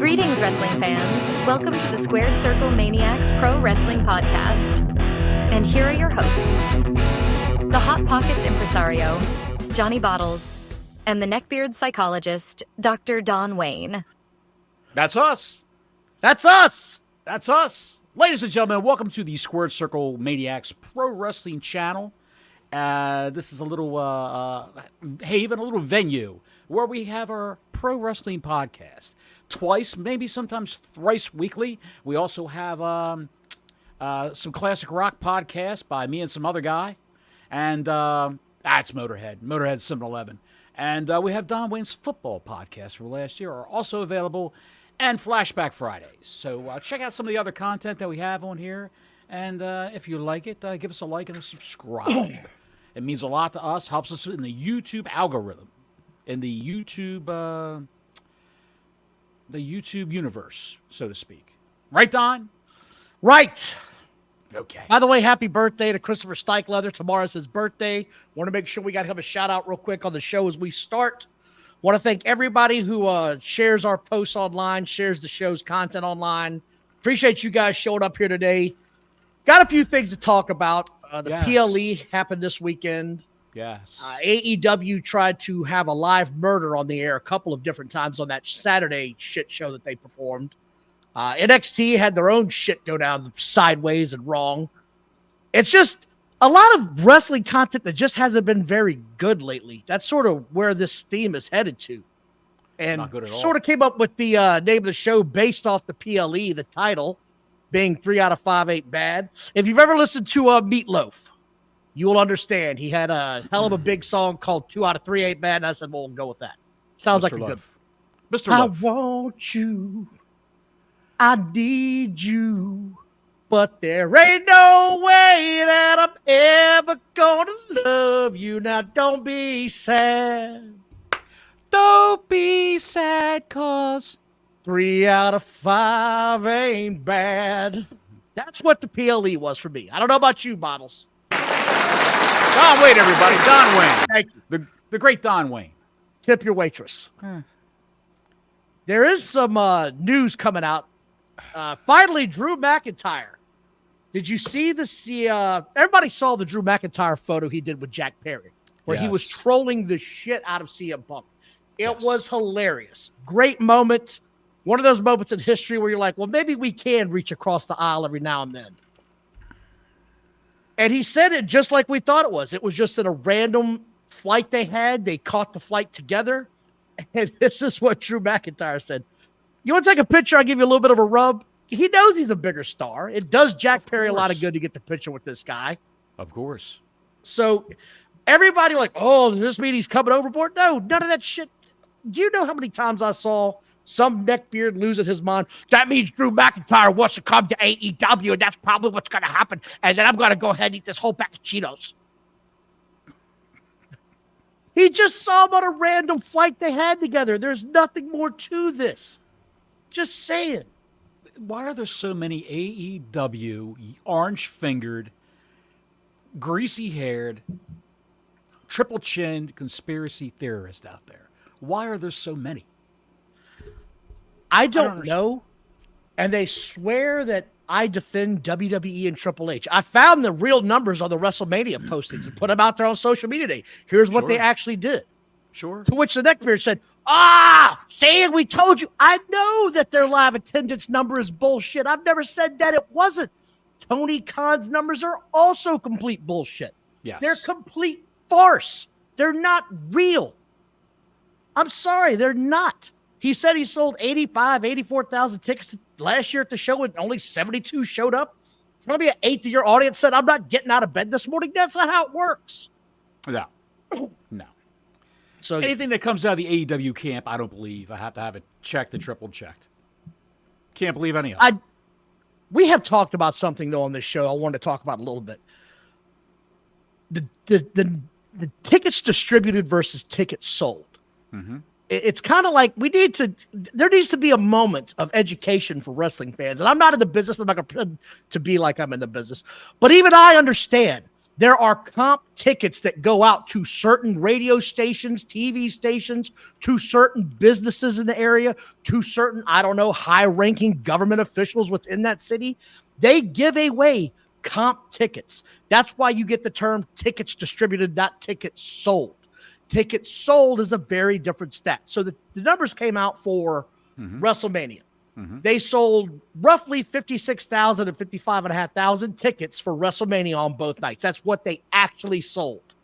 Greetings, wrestling fans. Welcome to the Squared Circle Maniacs Pro Wrestling Podcast. And here are your hosts, the Hot Pockets impresario, Johnny Bottles, and the neckbeard psychologist, Dr. Don Wayne. That's us. That's us. That's us. Ladies and gentlemen, welcome to the Squared Circle Maniacs Pro Wrestling channel. This is a little haven, a little venue where we have our pro wrestling podcast. Twice, maybe sometimes thrice weekly. We also have some classic rock podcasts by me and some other guy. And it's Motorhead. Motorhead 7-Eleven. And we have Don Wayne's football podcast from last year are also available, and Flashback Fridays. So check out some of the other content that we have on here. And if you like it, give us a like and a subscribe. It means a lot to us. Helps us in the YouTube algorithm, in the YouTube universe, so to speak. Right, Don? Right. Okay. By the way, happy birthday to Christopher Steichleather. Tomorrow's his birthday. Want to make sure we got to have a shout out real quick on the show as we start. Want to thank everybody who shares our posts online, shares the show's content online. Appreciate you guys showing up here today. Got a few things to talk about. The PLE happened this weekend. Yes. AEW tried to have a live murder on the air a couple of different times on that Saturday shit show that they performed. NXT had their own shit go down sideways and wrong. It's just a lot of wrestling content that just hasn't been very good lately. That's sort of where this theme is headed to. And not good at all. Sort of came up with the name of the show based off the PLE, the title being 3 out of 5 ain't bad. If you've ever listened to Meatloaf, you will understand. He had a hell of a big song called 2 out of 3 ain't bad, and I said, well, we'll go with that. Sounds Mr. like a good Mr. Love. I want you. I need you. But there ain't no way that I'm ever gonna love you. Now don't be sad. Don't be sad, cause 3 out of 5 ain't bad. That's what the PLE was for me. I don't know about you, Bottles. Don Wayne, everybody. Don Wayne. Thank you. The great Don Wayne. Tip your waitress. There is some news coming out. Finally, Drew McIntyre. Did you see this? Everybody saw the Drew McIntyre photo he did with Jack Perry, where he was trolling the shit out of CM Punk. It was hilarious. Great moment. One of those moments in history where you're like, well, maybe we can reach across the aisle every now and then. And he said it just like we thought it was. It was just in a random flight they had. They caught the flight together. And this is what Drew McIntyre said. You want to take a picture? I'll give you a little bit of a rub. He knows he's a bigger star. It does Jack Perry a lot of good to get the picture with this guy. Of course. So everybody like, oh, does this mean he's coming overboard? No, none of that shit. Do you know how many times I saw some neckbeard losing his mind? That means Drew McIntyre wants to come to AEW, and that's probably what's going to happen. And then I'm going to go ahead and eat this whole pack of Cheetos. He just saw him on a random flight they had together. There's nothing more to this. Just saying. Why are there so many AEW orange-fingered, greasy-haired, triple-chinned conspiracy theorists out there? Why are there so many? I don't know. And they swear that I defend WWE and Triple H. I found the real numbers on the WrestleMania postings and put them out there on social media today. Here's what they actually did. Sure. To which the neckbeard said, Stan, we told you. I know that their live attendance number is bullshit. I've never said that it wasn't. Tony Khan's numbers are also complete bullshit. Yes. They're complete farce. They're not real. I'm sorry, they're not. He said he sold 84,000 tickets last year at the show and only 72 showed up. It's going to be an eighth of your audience said, I'm not getting out of bed this morning. That's not how it works. No. No. So anything that comes out of the AEW camp, I don't believe. I have to have it checked and triple checked. Can't believe any of it. We have talked about something, though, on this show I wanted to talk about a little bit. The tickets distributed versus tickets sold. Mm-hmm. It's kind of like there needs to be a moment of education for wrestling fans. And I'm not in the business. I'm not going to be like I'm in the business. But even I understand There are comp tickets that go out to certain radio stations, TV stations, to certain businesses in the area, to certain, I don't know, high-ranking government officials within that city. They give away comp tickets. That's why you get the term tickets distributed, not tickets sold. Tickets sold is a very different stat. So the numbers came out for WrestleMania. They sold roughly 56,000 and 55,500 tickets for WrestleMania on both nights. That's what they actually sold.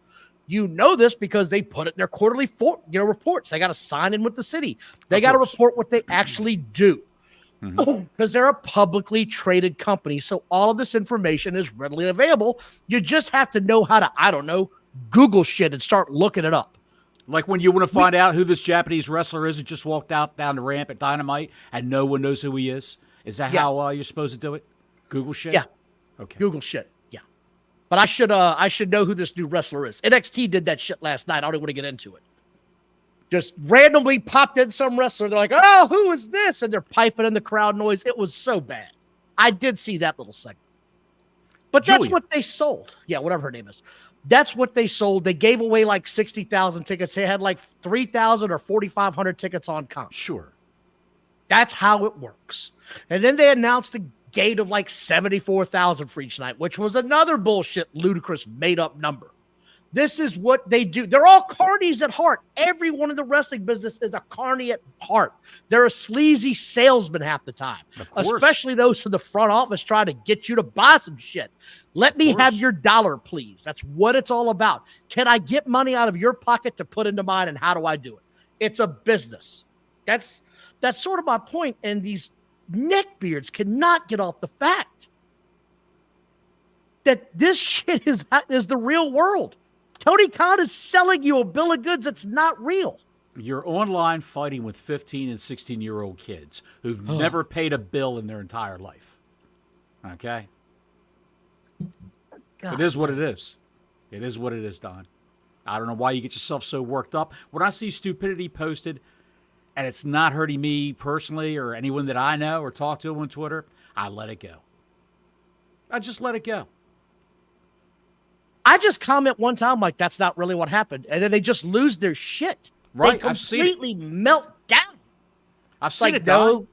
You know this because they put it in their quarterly reports. They got to sign in with the city. They got to report what they actually do because they're a publicly traded company. So all of this information is readily available. You just have to know how to, I don't know, Google shit and start looking it up. Like when you want to find out who this Japanese wrestler is who just walked out down the ramp at Dynamite and no one knows who he is? Is that how you're supposed to do it? Google shit? Yeah. Okay. Google shit. Yeah. But I should know who this new wrestler is. NXT did that shit last night. I don't even want to get into it. Just randomly popped in some wrestler. They're like, oh, who is this? And they're piping in the crowd noise. It was so bad. I did see that little segment. But that's what they sold. Yeah, whatever her name is. That's what they sold. They gave away like 60,000 tickets. They had like 3,000 or 4,500 tickets on comp. Sure. That's how it works. And then they announced a gate of like 74,000 for each night, which was another bullshit, ludicrous, made-up number. This is what they do. They're all carnies at heart. Everyone in the wrestling business is a carny at heart. They're a sleazy salesman half the time, especially those in the front office trying to get you to buy some shit. Let me have your dollar, please. That's what it's all about. Can I get money out of your pocket to put into mine, and how do I do it? It's a business. That's sort of my point, and these neckbeards cannot get off the fact that this shit is the real world. Tony Khan is selling you a bill of goods that's not real. You're online fighting with 15 and 16-year-old kids who've never paid a bill in their entire life. Okay? God. It is what it is. It is what it is, Don. I don't know why you get yourself so worked up. When I see stupidity posted and it's not hurting me personally or anyone that I know or talk to on Twitter, I let it go. I just let it go. I just comment one time like that's not really what happened, and then they just lose their shit. Right, they completely melt down. I've seen it, Don.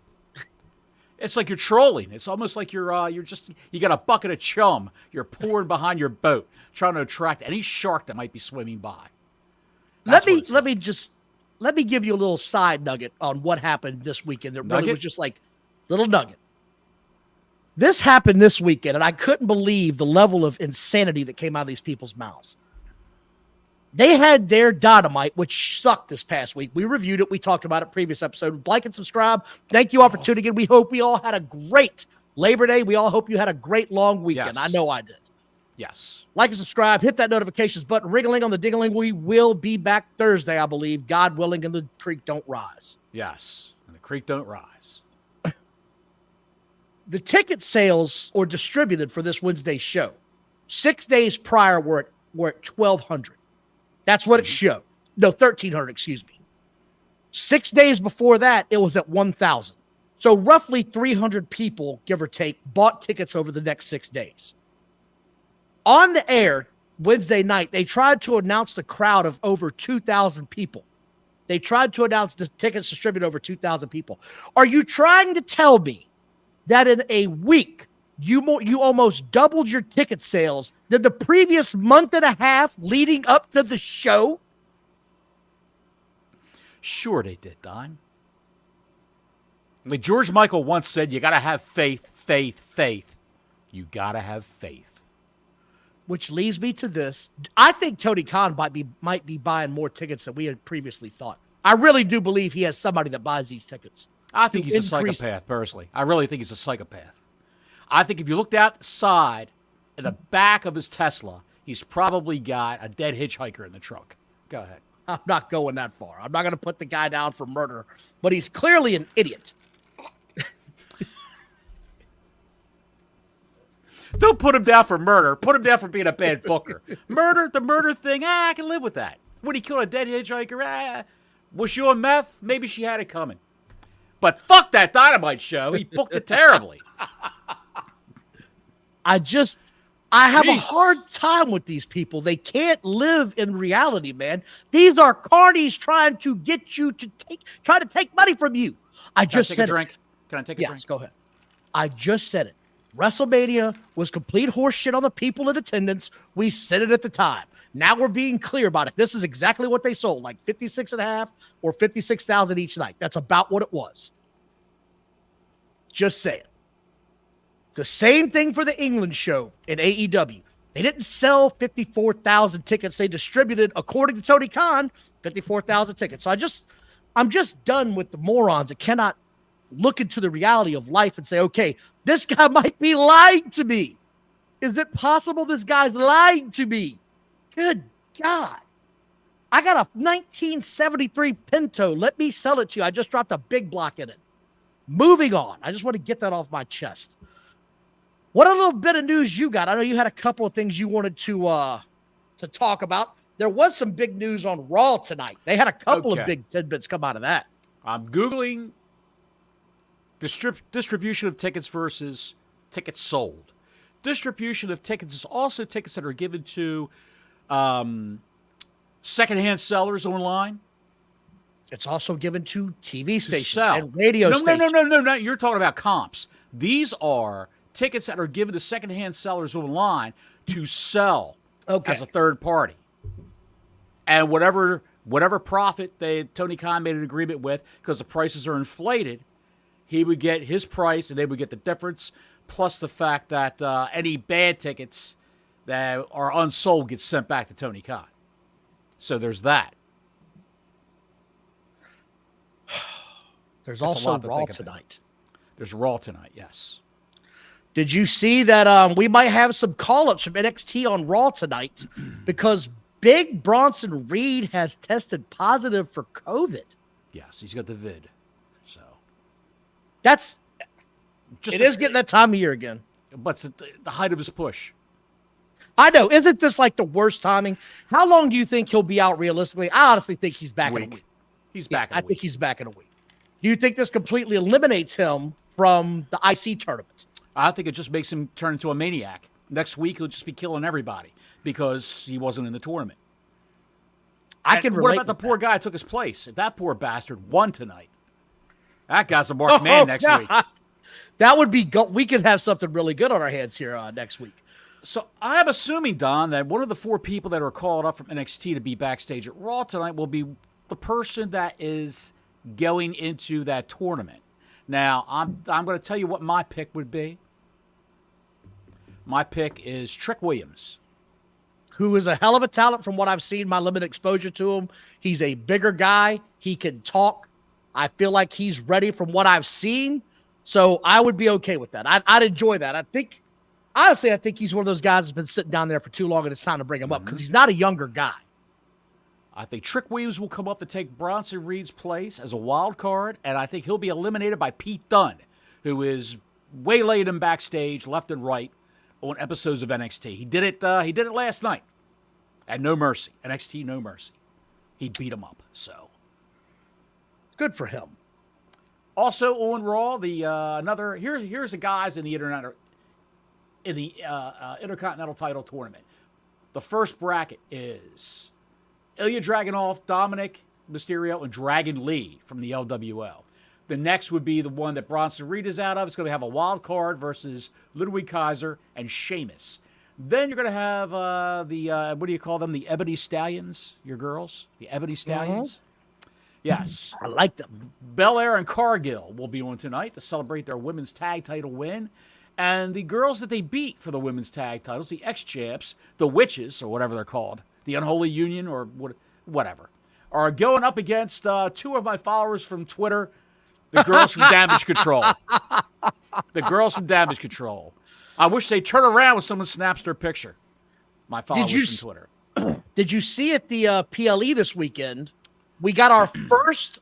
It's like you're trolling. It's almost like you got a bucket of chum you're pouring behind your boat, trying to attract any shark that might be swimming by. Let me give you a little side nugget on what happened this weekend. It really was just like little nugget. This happened this weekend, and I couldn't believe the level of insanity that came out of these people's mouths. They had their Dynamite, which sucked this past week. We reviewed it. We talked about it previous episode. Like and subscribe. Thank you all for tuning in. We hope we all had a great Labor Day. We all hope you had a great long weekend. Yes. I know I did. Yes. Like and subscribe. Hit that notifications button. Ring-a-ling on the ding-a-ling. We will be back Thursday, I believe. God willing, and the creek don't rise. Yes. And the creek don't rise. The ticket sales or distributed for this Wednesday show, 6 days prior were at 1,200. That's what it showed. No, 1,300, excuse me. 6 days before that, it was at 1,000. So roughly 300 people, give or take, bought tickets over the next 6 days. On the air Wednesday night, they tried to announce the crowd of over 2,000 people. They tried to announce the tickets distributed over 2,000 people. Are you trying to tell me that in a week, you almost doubled your ticket sales than the previous month and a half leading up to the show? Sure they did, Don. Like George Michael once said, you got to have faith, faith, faith. You got to have faith. Which leads me to this. I think Tony Khan might be buying more tickets than we had previously thought. I really do believe he has somebody that buys these tickets. I think he's a psychopath, personally. I really think he's a psychopath. I think if you looked outside in the back of his Tesla, he's probably got a dead hitchhiker in the trunk. Go ahead. I'm not going that far. I'm not going to put the guy down for murder, but he's clearly an idiot. Don't put him down for murder. Put him down for being a bad booker. The murder thing, I can live with that. Would he kill a dead hitchhiker? Was she on meth? Maybe she had it coming. But fuck that Dynamite show. He booked it terribly. I have a hard time with these people. They can't live in reality, man. These are carnies trying to get you to try to take money from you. I just said, Can I take a drink? Yes, go ahead. I just said it. WrestleMania was complete horseshit on the people in attendance. We said it at the time. Now we're being clear about it. This is exactly what they sold, like 56.5 or 56,000 each night. That's about what it was. Just saying. The same thing for the England show in AEW. They didn't sell 54,000 tickets. They distributed, according to Tony Khan, 54,000 tickets. So I'm just done with the morons that cannot look into the reality of life and say, okay, this guy might be lying to me. Is it possible this guy's lying to me? Good God. I got a 1973 Pinto. Let me sell it to you. I just dropped a big block in it. Moving on. I just want to get that off my chest. What a little bit of news you got. I know you had a couple of things you wanted to talk about. There was some big news on Raw tonight. They had a couple of big tidbits come out of that. I'm Googling distribution of tickets versus tickets sold. Distribution of tickets is also tickets that are given to secondhand sellers online. It's also given to TV stations and radio stations. No. You're talking about comps. These are tickets that are given to secondhand sellers online to sell as a third party. And whatever profit Tony Khan made an agreement with, because the prices are inflated, he would get his price and they would get the difference, plus the fact that any bad tickets that are unsold get sent back to Tony Khan. So there's that. There's also Raw tonight. There's Raw tonight, yes. Did you see that we might have some call-ups from NXT on Raw tonight because Big Bronson Reed has tested positive for COVID? Yes, he's got the vid. So that's it is getting that time of year again. But it's the height of his push. I know. Isn't this like the worst timing? How long do you think he'll be out realistically? I honestly think he's back in a week. He's back in a week. I think he's back in a week. Do you think this completely eliminates him from the IC tournament? I think it just makes him turn into a maniac. Next week, he'll just be killing everybody because he wasn't in the tournament. I can relate. What about the poor guy who took his place? If that poor bastard won tonight, that guy's a marked man next week. That would be we could have something really good on our hands here next week. So I'm assuming, Don, that one of the 4 people that are called up from NXT to be backstage at Raw tonight will be the person that is going into that tournament. Now, I'm going to tell you what my pick would be. My pick is Trick Williams, who is a hell of a talent from what I've seen, my limited exposure to him. He's a bigger guy. He can talk. I feel like he's ready from what I've seen. So I would be okay with that. I'd enjoy that. Honestly, I think he's one of those guys that's been sitting down there for too long and it's time to bring him up because he's not a younger guy. I think Trick Williams will come up to take Bronson Reed's place as a wild card, and I think he'll be eliminated by Pete Dunne, who is waylaying him backstage left and right on episodes of NXT. He did it last night at No Mercy. NXT No Mercy. He beat him up. So good for him. Also on Raw, here's the guys in the Intercontinental title tournament. The first bracket is Ilya Dragunov, Dominic Mysterio, and Dragon Lee from the LWL. The next would be the one that Bronson Reed is out of. It's going to have a wild card versus Ludwig Kaiser and Sheamus. Then you're going to have what do you call them? The Ebony Stallions, your girls? The Ebony Stallions? Mm-hmm. Yes. I like them. Belair and Cargill will be on tonight to celebrate their women's tag title win. And the girls that they beat for the women's tag titles, the ex-champs, the Witches, or whatever they're called, the Unholy Union, or whatever, are going up against 2 of my followers from Twitter, the girls from Damage Control. The girls from Damage Control. I wish they'd turn around when someone snaps their picture. My followers from Twitter. Did you see at the PLE this weekend, we got our first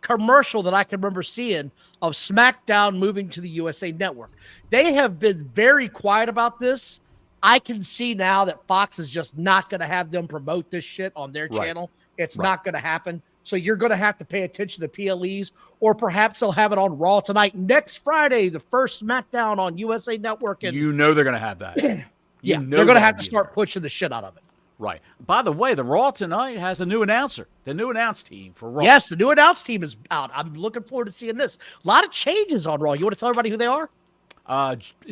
commercial that I can remember seeing of SmackDown moving to the USA Network. They have been very quiet about this. I can see now that Fox is just not going to have them promote this shit on their channel. It's not going to happen. So you're going to have to pay attention to PLEs, or perhaps they'll have it on Raw tonight. Next Friday, the first SmackDown on USA Network. And you know they're going to have that. They're going to have to start pushing the shit out of it. Right. By the way, the Raw tonight has a new announcer. The new announce team for Raw. Yes, the new announce team is out. I'm looking forward to seeing this. A lot of changes on Raw. You want to tell everybody who they are?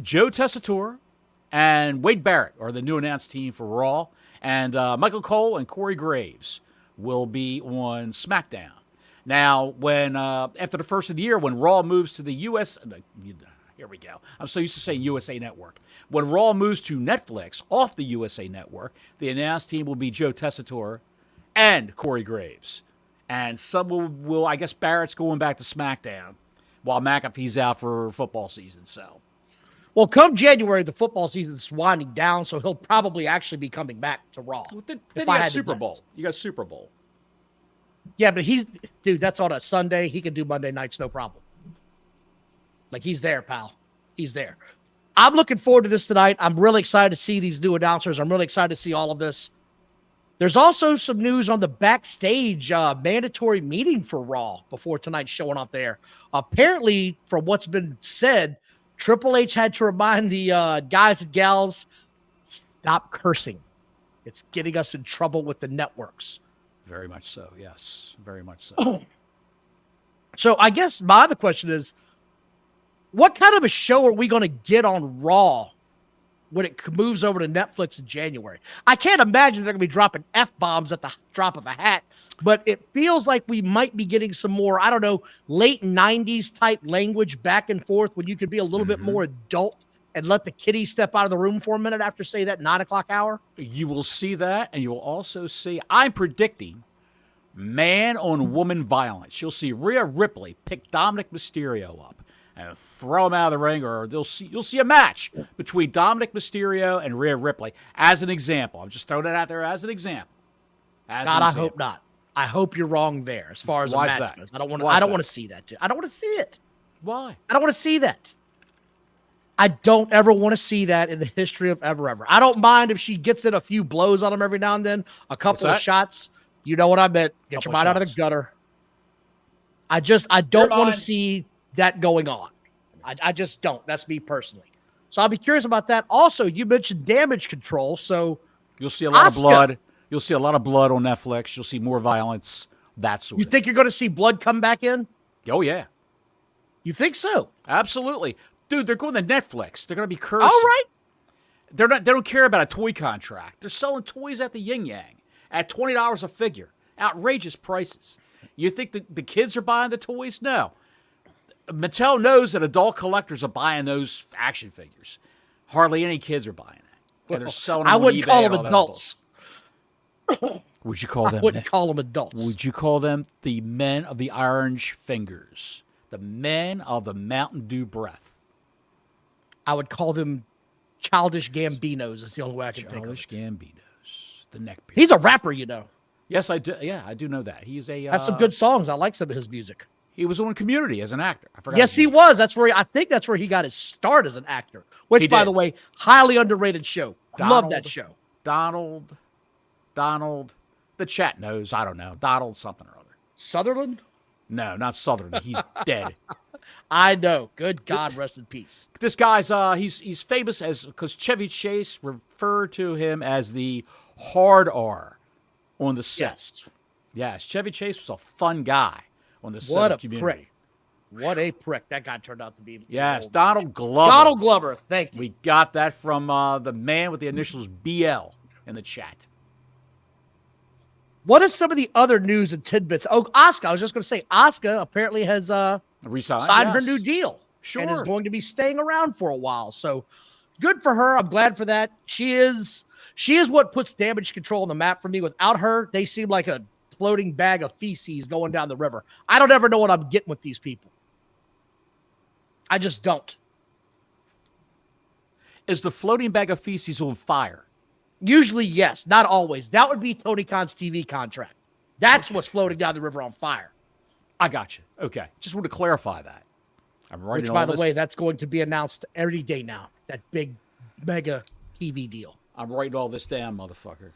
Joe Tessitore and Wade Barrett are the new announce team for Raw. And Michael Cole and Corey Graves will be on SmackDown. Now, when after the first of the year, when Raw moves to the U.S., here we go. I'm so used to saying USA Network. When Raw moves to Netflix off the USA Network, the announce team will be Joe Tessitore and Corey Graves. And some will I guess Barrett's going back to SmackDown while McAfee's out for football season. So, well, come January, the football season's winding down, so he'll probably actually be coming back to Raw. Well, then you got Super Bowl. You got Super Bowl. Yeah, but that's on a Sunday. He can do Monday nights, no problem. Like, he's there, pal. He's there. I'm looking forward to this tonight. I'm really excited to see these new announcers. I'm really excited to see all of this. There's also some news on the backstage mandatory meeting for Raw before tonight's showing up there. Apparently, from what's been said, Triple H had to remind the guys and gals, stop cursing. It's getting us in trouble with the networks. Very much so, yes. Very much so. So I guess my other question is, what kind of a show are we going to get on Raw when it moves over to Netflix in January? I can't imagine they're going to be dropping F-bombs at the drop of a hat, but it feels like we might be getting some more, I don't know, late 90s type language back and forth when you could be a little bit more adult and let the kiddies step out of the room for a minute after, say, that 9 o'clock hour. You will see that, and you will also see, I'm predicting, man-on-woman violence. You'll see Rhea Ripley pick Dominic Mysterio up and throw him out of the ring, or you'll see a match between Dominic Mysterio and Rhea Ripley as an example. I'm just throwing it out there as an example. I hope not. I hope you're wrong there as far as a match goes. I don't want to see that. I don't want to see it. Why? I don't want to see that. I don't ever want to see that in the history of ever. I don't mind if she gets in a few blows on him every now and then, a couple of shots. You know what I meant. Get your mind out of the gutter. I don't want to see that going on. I just don't. That's me personally. So I'll be curious about that. Also, you mentioned Damage Control, so you'll see a lot of blood. You'll see a lot of blood on Netflix. You'll see more violence. That sort of thing. You think you're going to see blood come back in? Oh, yeah. You think so? Absolutely. Dude, they're going to Netflix. They're going to be cursing. All right. They don't care about a toy contract. They're selling toys at the Yin Yang at $20 a figure. Outrageous prices. You think the kids are buying the toys? No. Mattel knows that adult collectors are buying those action figures. Hardly any kids are buying it. And they're selling them I wouldn't call them adults. Would you call them? I wouldn't call them adults. Would you call them the men of the orange fingers? The men of the Mountain Dew breath? I would call them childish Gambinos. Is the only way I can think of it. Childish Gambinos. The neck piercers. He's a rapper, you know. Yes, I do. Yeah, I do know that. He's has some good songs. I like some of his music. He was on Community as an actor. I forgot. Yes, he was. I think that's where he got his start as an actor. Which, by the way, highly underrated show. Love that show. Donald. The chat knows. I don't know. Donald something or other. Sutherland? No, not Sutherland. He's dead. I know. Good God, rest in peace. This guy's he's famous because Chevy Chase referred to him as the hard R on the set. Yes, Chevy Chase was a fun guy on the set of Community. Prick. What a prick that guy turned out to be. Yes, Donald Glover. Donald Glover, thank you. We got that from the man with the initials BL in the chat. What is some of the other news and tidbits? Oh, Asuka. I was just going to say, Asuka apparently has signed her new deal. Sure. And is going to be staying around for a while. So good for her. I'm glad for that. She is what puts Damage Control on the map for me. Without her, they seem like a floating bag of feces going down the river. I don't ever know what I'm getting with these people. I just don't. Is the floating bag of feces on fire? Usually, yes. Not always. That would be Tony Khan's TV contract. That's what's floating down the river on fire. I got you. Okay. Just want to clarify that. I'm writing Which, by the way, that's going to be announced every day now. That big, mega TV deal. I'm writing all this down, motherfucker.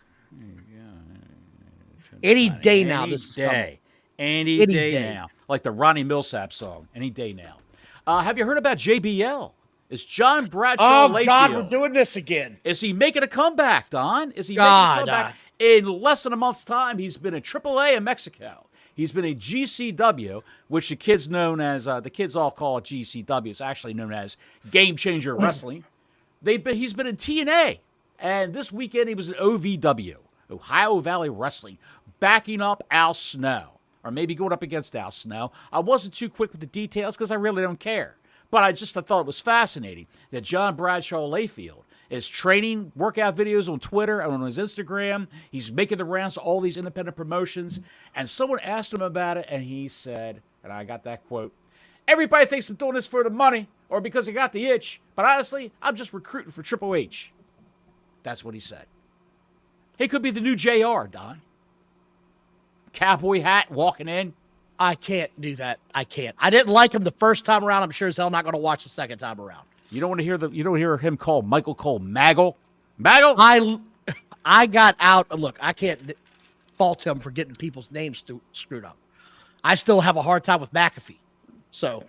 Any day now, this is coming. Any day now. Like the Ronnie Millsap song. Any day now. Have you heard about JBL? is John Bradshaw Layfield. Oh, God, we're doing this again. Is he making a comeback, Don? Is he making a comeback? In less than a month's time, he's been in AAA in Mexico. He's been a GCW, which the kids all call it GCW. It's actually known as Game Changer Wrestling. He's been in TNA, and this weekend he was in OVW, Ohio Valley Wrestling, backing up Al Snow, or maybe going up against Al Snow. I wasn't too quick with the details because I really don't care. But I thought it was fascinating that John Bradshaw Layfield is training workout videos on Twitter and on his Instagram. He's making the rounds to all these independent promotions. And someone asked him about it, and he said, and I got that quote, "Everybody thinks I'm doing this for the money or because I got the itch, but honestly, I'm just recruiting for Triple H." That's what he said. He could be the new JR, Don. Cowboy hat walking in. I can't do that. I can't. I didn't like him the first time around. I'm sure as hell not going to watch the second time around. You don't want to hear you don't hear him call Michael Cole Maggle. Maggle. I got out. Look, I can't fault him for getting people's names screwed up. I still have a hard time with McAfee. So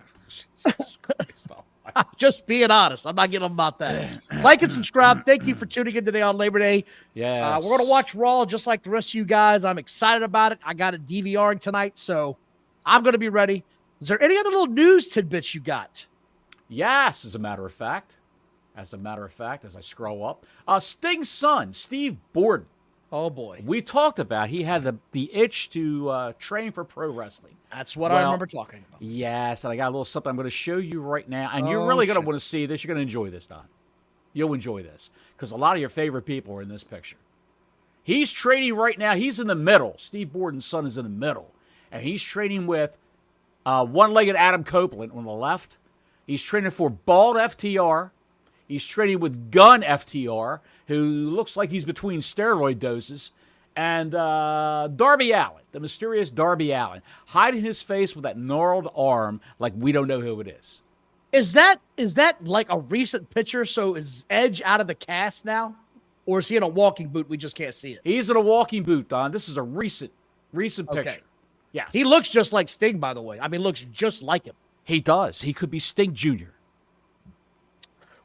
I'm just being honest. I'm not getting about that. Like and subscribe. Thank you for tuning in today on Labor Day. Yeah, we're going to watch Raw just like the rest of you guys. I'm excited about it. I got it DVRing tonight, so I'm going to be ready. Is there any other little news tidbits you got? Yes, as a matter of fact, as I scroll up, Sting's son, Steve Borden. Oh, boy. We talked about he had the itch to train for pro wrestling. That's what I remember talking about. Yes, and I got a little something I'm going to show you right now. And you're really going to want to see this. You're going to enjoy this, Don. You'll enjoy this because a lot of your favorite people are in this picture. He's training right now. He's in the middle. Steve Borden's son is in the middle. And he's training with one-legged Adam Copeland on the left. He's training for Bald FTR. He's training with Gun FTR, who looks like he's between steroid doses. And Darby Allin, the mysterious Darby Allin, hiding his face with that gnarled arm like we don't know who it is. Is that like a recent picture? So is Edge out of the cast now? Or is he in a walking boot? We just can't see it. He's in a walking boot, Don. This is a recent picture. Okay. Yes. He looks just like Sting, by the way. I mean, looks just like him. He does. He could be Sting Jr.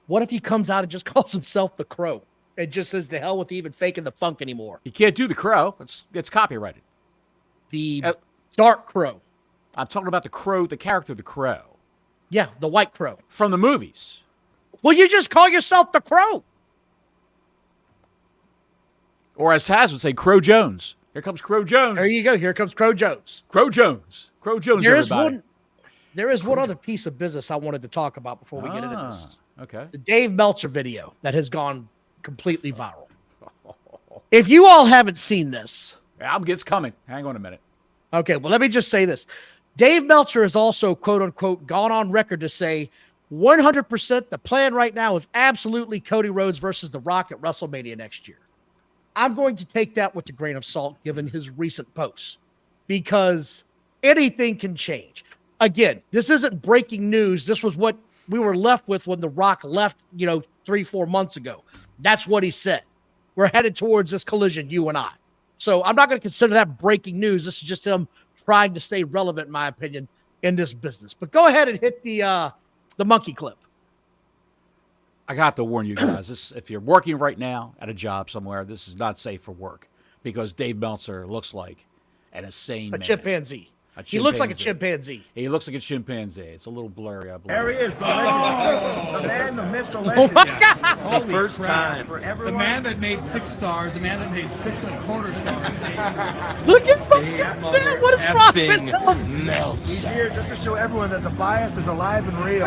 What if he comes out and just calls himself the Crow and just says, "The hell with even faking the funk anymore"? You can't do the Crow. It's copyrighted. The Dark Crow. I'm talking about the Crow, the character, the Crow. Yeah, the White Crow. From the movies. Well, you just call yourself the Crow. Or as Taz would say, Crow Jones. Here comes Crow Jones. There you go. Here comes Crow Jones. Crow Jones. Crow Jones, everybody. There is one other piece of business I wanted to talk about before we get into this. Okay. The Dave Meltzer video that has gone completely viral. If you all haven't seen this. It's coming. Hang on a minute. Okay, well, let me just say this. Dave Meltzer has also, quote unquote, gone on record to say 100% the plan right now is absolutely Cody Rhodes versus The Rock at WrestleMania next year. I'm going to take that with a grain of salt, given his recent posts, because anything can change. Again, this isn't breaking news. This was what we were left with when The Rock left, 3-4 months ago. That's what he said. We're headed towards this collision, you and I. So I'm not going to consider that breaking news. This is just him trying to stay relevant, in my opinion, in this business. But go ahead and hit the monkey clip. I got to warn you guys, if you're working right now at a job somewhere, this is not safe for work because Dave Meltzer looks like an insane man. Chimpanzee. He looks like a chimpanzee. He looks like a chimpanzee. It's a little blurry, I believe. There he is, the legend. The man, the myth, the legend. Oh, my God. The first time. The man that made 6 stars, the man that made 6.25 stars. Look at that. What is wrong with him? He's here just to show everyone that the bias is alive and real.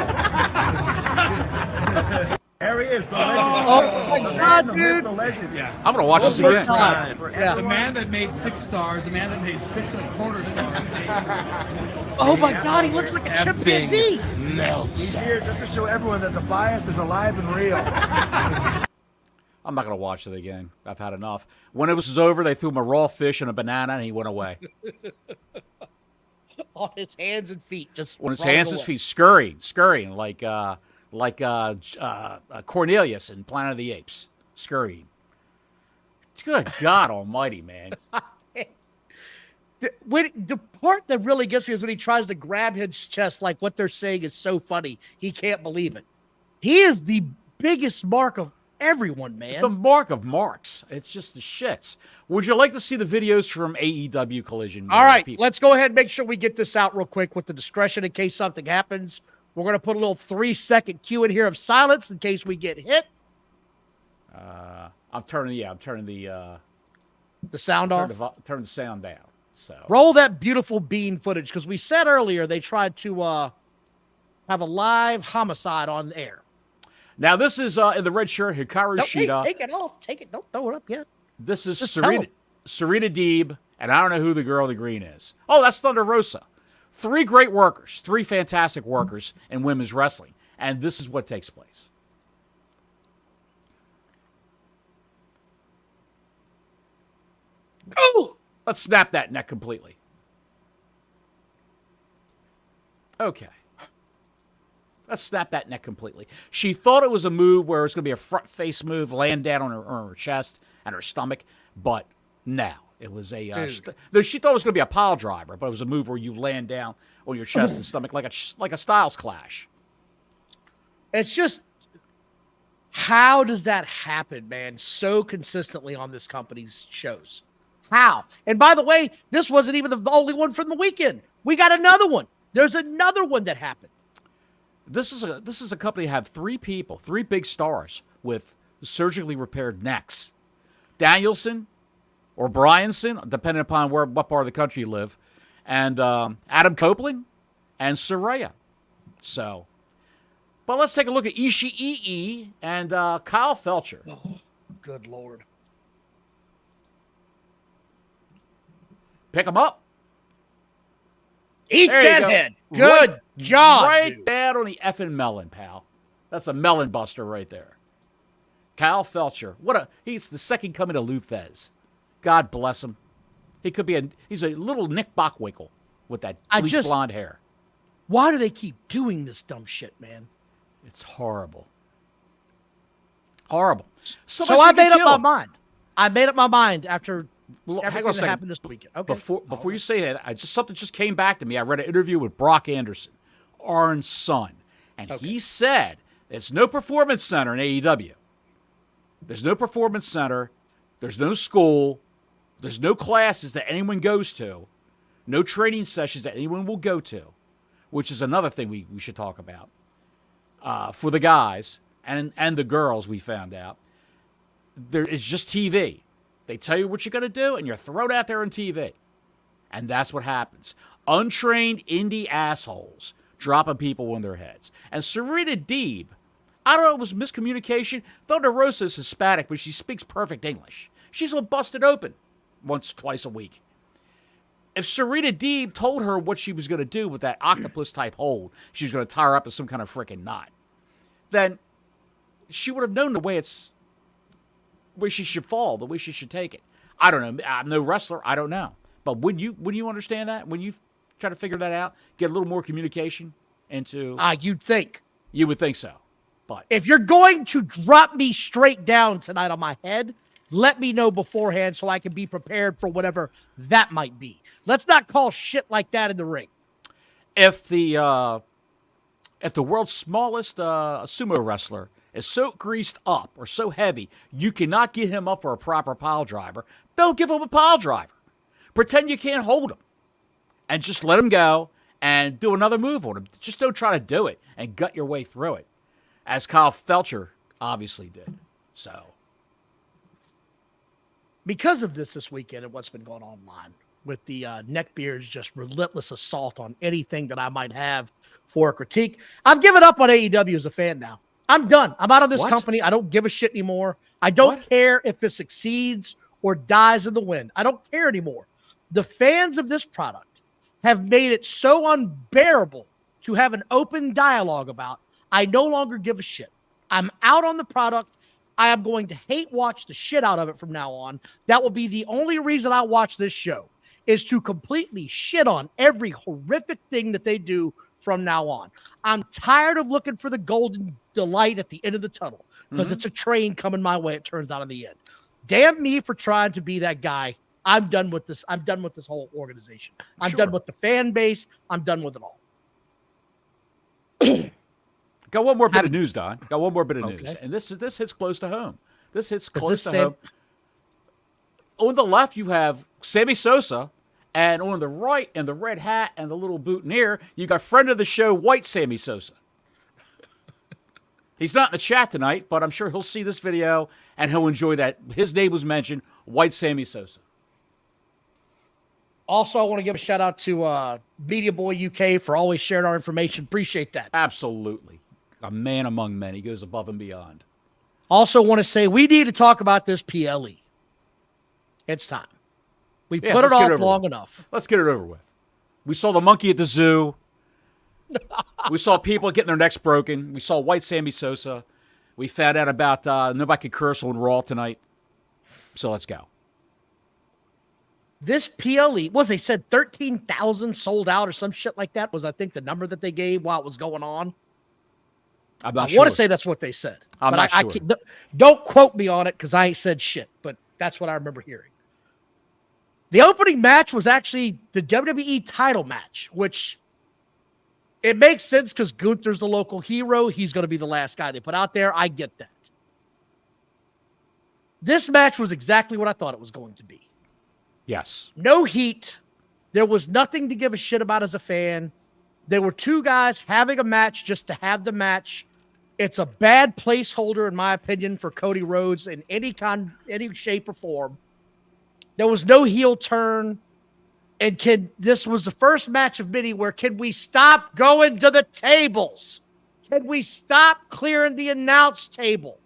There he is, the legend. Oh, my God, the dude. myth, the legend. Yeah. I'm going to watch this again. Yeah. The man that made 6 stars, the man that made 6.25 stars. Oh, my God. He looks like a chimpanzee. He's here just to show everyone that the bias is alive and real. I'm not going to watch it again. I've had enough. When it was over, they threw him a raw fish and a banana, and he went away. On his hands and feet. Just on his hands and feet, scurrying like Cornelius in Planet of the Apes, scurrying. Good God Almighty, man! The part that really gets me is when he tries to grab his chest. Like what they're saying is so funny, he can't believe it. He is the biggest mark of everyone, man. The mark of marks. It's just the shits. Would you like to see the videos from AEW Collision? All right, let's go ahead and make sure we get this out real quick with the discretion in case something happens. We're going to put a little 3-second cue in here of silence in case we get hit. I'm turning the sound off. Turn the sound down. So roll that beautiful bean footage because we said earlier they tried to have a live homicide on air. Now this is in the red shirt, Hikaru Shida. Take it off. Take it. Don't throw it up yet. This is Serena Deeb, and I don't know who the girl in the green is. Oh, that's Thunder Rosa. 3 great workers, 3 fantastic workers in women's wrestling, and this is what takes place. Oh! Let's snap that neck completely. Okay. Let's snap that neck completely. She thought it was a move where it's going to be a front face move, land down on her chest and her stomach, but no. It was a she thought it was going to be a pile driver, but it was a move where you land down on your chest and stomach like a Styles Clash. It's just, how does that happen, man, so consistently on this company's shows? How? And by the way, this wasn't even the only one from the weekend. We got another one. There's another one that happened. This is a company that have 3 people, 3 big stars with surgically repaired necks. Danielson or Bryanson, depending upon what part of the country you live, and Adam Copeland and Saraya. So, but let's take a look at Ishii and Kyle Felcher. Oh, good Lord. Pick them up. Eat that head. Good job. Right down on the effing melon, pal. That's a melon buster right there. Kyle Felcher. He's the second coming to Lou Thez. God bless him. He's a little Nick Bockwinkel with that bleached blonde hair. Why do they keep doing this dumb shit, man? It's horrible. Horrible. So I made up my mind. I made up my mind after everything that happened this weekend. Okay. Before you say that, something just came back to me. I read an interview with Brock Anderson, Arn's son, and he said there's no performance center in AEW. There's no performance center. There's no school. There's no classes that anyone goes to. No training sessions that anyone will go to, which is another thing we should talk about. For the guys and the girls, we found out. It's just TV. They tell you what you're going to do, and you're thrown out there on TV. And that's what happens. Untrained indie assholes dropping people on their heads. And Serena Deeb, I don't know, it was miscommunication. Thunder Rosa is Hispanic, but she speaks perfect English. She's all busted open once, twice a week. If Serena Deeb told her what she was going to do with that octopus-type hold, she was going to tie her up in some kind of freaking knot, then she would have known the way she should fall, the way she should take it. I don't know. I'm no wrestler. I don't know. But would you understand that? When you try to figure that out, get a little more communication into... You'd think. You would think so. But if you're going to drop me straight down tonight on my head, let me know beforehand so I can be prepared for whatever that might be. Let's not call shit like that in the ring. If the world's smallest sumo wrestler is so greased up or so heavy, you cannot get him up for a proper pile driver, don't give him a pile driver. Pretend you can't hold him. And just let him go and do another move on him. Just don't try to do it and gut your way through it, as Kyle Felcher obviously did. So, because of this weekend and what's been going on online with the neckbeard's just relentless assault on anything that I might have for a critique, I've given up on AEW as a fan now. I'm done. I'm out of this company. I don't give a shit anymore. I don't care if it succeeds or dies in the wind. I don't care anymore. The fans of this product have made it so unbearable to have an open dialogue about. I no longer give a shit. I'm out on the product. I am going to hate watch the shit out of it from now on. That will be the only reason I watch this show, is to completely shit on every horrific thing that they do from now on. I'm tired of looking for the golden delight at the end of the tunnel, because it's a train coming my way, it turns out in the end. Damn me for trying to be that guy. I'm done with this. I'm done with this whole organization. I'm done with the fan base. I'm done with it all. Got one more bit of news, Don. Got one more bit of news, and this hits close to home. This hits close to home. On the left, you have Sammy Sosa, and on the right, in the red hat and the little boutonniere, you got friend of the show, White Sammy Sosa. He's not in the chat tonight, but I'm sure he'll see this video and he'll enjoy that. His name was mentioned, White Sammy Sosa. Also, I want to give a shout out to Media Boy UK for always sharing our information. Appreciate that. Absolutely. A man among men. He goes above and beyond. Also want to say we need to talk about this PLE. It's time. We put it off long enough. Let's get it over with. We saw the monkey at the zoo. We saw people getting their necks broken. We saw White Sammy Sosa. We found out about nobody could curse on Raw tonight. So let's go. This PLE, they said 13,000 sold out or some shit like that was, I think, the number that they gave while it was going on. I'm not sure. I want to say that's what they said. I'm not sure. Don't quote me on it because I ain't said shit, but that's what I remember hearing. The opening match was actually the WWE title match, which it makes sense because Gunther's the local hero. He's going to be the last guy they put out there. I get that. This match was exactly what I thought it was going to be. Yes. No heat. There was nothing to give a shit about as a fan. There were two guys having a match just to have the match. It's a bad placeholder, in my opinion, for Cody Rhodes in any shape or form. There was no heel turn. And this was the first match of many where can we stop going to the tables? Can we stop clearing the announce table?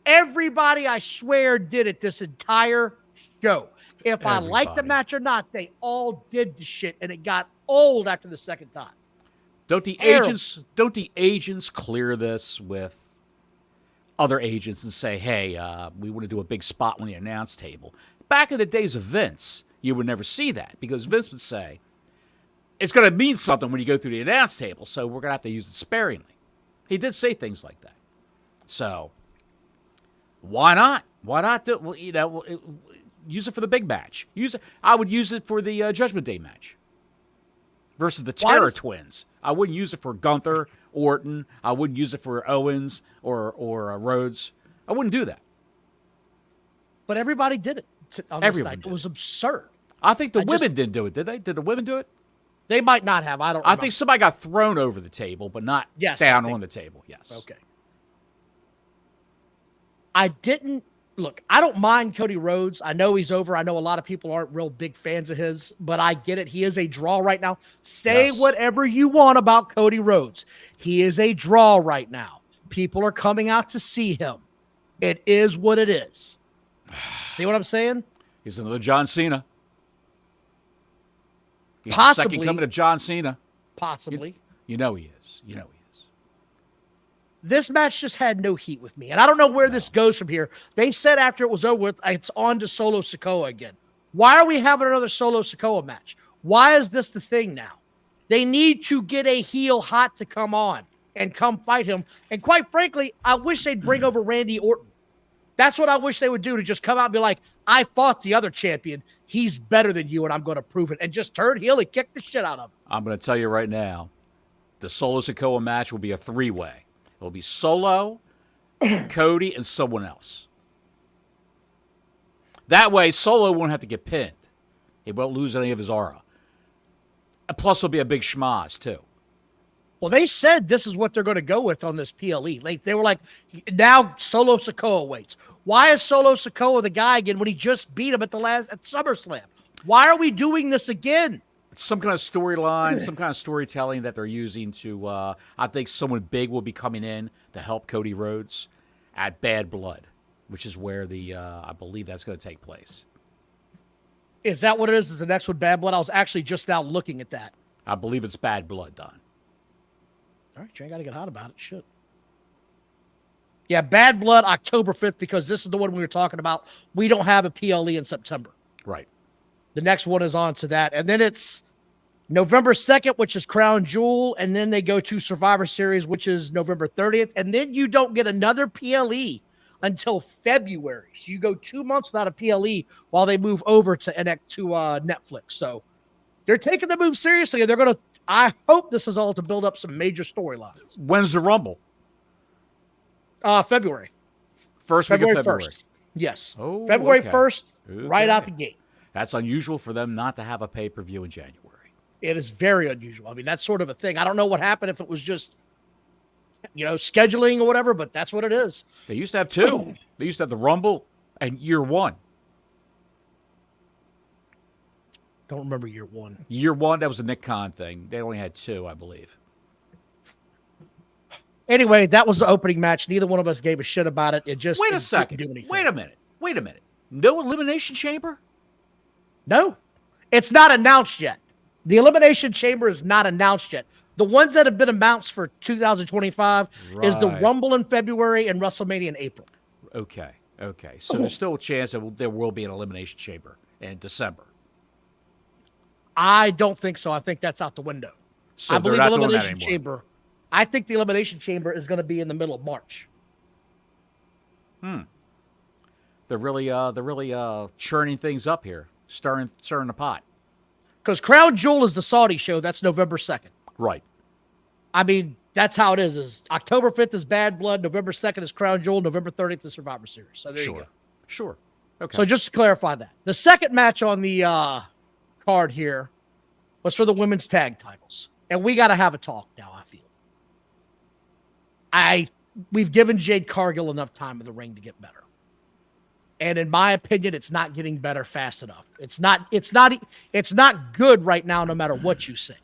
Everybody, I swear, did it this entire show. If I liked the match or not, they all did the shit, and it got old after the second time. Don't the agents clear this with other agents and say, hey, we want to do a big spot on the announce table? Back in the days of Vince, you would never see that because Vince would say, it's going to mean something when you go through the announce table, so we're going to have to use it sparingly. He did say things like that. So why not? Why not use it for the big match? I would use it for the Judgment Day match versus the Terror Twins. I wouldn't use it for Gunther, Orton. I wouldn't use it for Owens or Rhodes. I wouldn't do that. But everybody did it. Everyone did. It was absurd. I think the women didn't do it, did they? Did the women do it? They might not have. I don't remember. I think somebody got thrown over the table, but not down on the table. Yes. Okay. I don't mind Cody Rhodes. I know he's over. I know a lot of people aren't real big fans of his, but I get it. He is a draw right now. Say whatever you want about Cody Rhodes. He is a draw right now. People are coming out to see him. It is what it is. See what I'm saying? He's another John Cena. He's possibly. The second coming of John Cena. Possibly. You know he is. This match just had no heat with me. And I don't know where this goes from here. They said after it was over with, it's on to Solo Sikoa again. Why are we having another Solo Sikoa match? Why is this the thing now? They need to get a heel hot to come on and come fight him. And quite frankly, I wish they'd bring over Randy Orton. That's what I wish they would do, to just come out and be like, I fought the other champion. He's better than you, and I'm going to prove it. And just turn heel and kick the shit out of him. I'm going to tell you right now, the Solo Sikoa match will be a three-way. It will be Solo, Cody, and someone else. That way, Solo won't have to get pinned. He won't lose any of his aura. And plus, it'll be a big schmoz, too. Well, they said this is what they're going to go with on this PLE. They were like, now Solo Sikoa waits. Why is Solo Sikoa the guy again when he just beat him at SummerSlam? Why are we doing this again? It's some kind of storyline, some kind of storytelling that they're using to, I think someone big will be coming in to help Cody Rhodes at Bad Blood, which is where I believe that's going to take place. Is that what it is? Is the next one Bad Blood? I was actually just now looking at that. I believe it's Bad Blood, Don. All right, you ain't got to get hot about it. Shit. Yeah, Bad Blood, October 5th, because this is the one we were talking about. We don't have a PLE in September. Right. The next one is on to that. And then it's November 2nd, which is Crown Jewel. And then they go to Survivor Series, which is November 30th. And then you don't get another PLE until February. So you go 2 months without a PLE while they move over to Netflix. So they're taking the move seriously. And they're going to, I hope this is all to build up some major storylines. When's the Rumble? February. First week of February. 1st. Yes. Oh, February okay. 1st, right out the Okay. gate. That's unusual for them not to have a pay-per-view in January. It is very unusual. I mean, that's sort of a thing. I don't know what happened if it was just, scheduling or whatever, but that's what it is. They used to have two. They used to have the Rumble and Year One. Don't remember year one. Year One, that was a Nick Khan thing. They only had two, I believe. Anyway, that was the opening match. Neither one of us gave a shit about it. It just Wait a didn't second. do anything. Wait a minute. No Elimination Chamber? No, it's not announced yet. The Elimination Chamber is not announced yet. The ones that have been announced for 2025 is the Right. Rumble in February and WrestleMania in April. Okay. So there's still a chance that there will be an Elimination Chamber in December. I don't think so. I think that's out the window. So I they're believe not doing that Elimination anymore. Chamber. I think the Elimination Chamber is going to be in the middle of March. They're really churning things up here, stirring the pot. Because Crown Jewel is the Saudi show. That's November 2nd. Right. I mean, that's how it is. Is October 5th is Bad Blood. November 2nd is Crown Jewel. November 30th is Survivor Series. So there you go. Sure. Okay. So just to clarify that. The second match on the card here was for the women's tag titles. And we got to have a talk now, I feel. We've given Jade Cargill enough time in the ring to get better. And in my opinion, it's not getting better fast enough. It's not good right now, no matter what you say.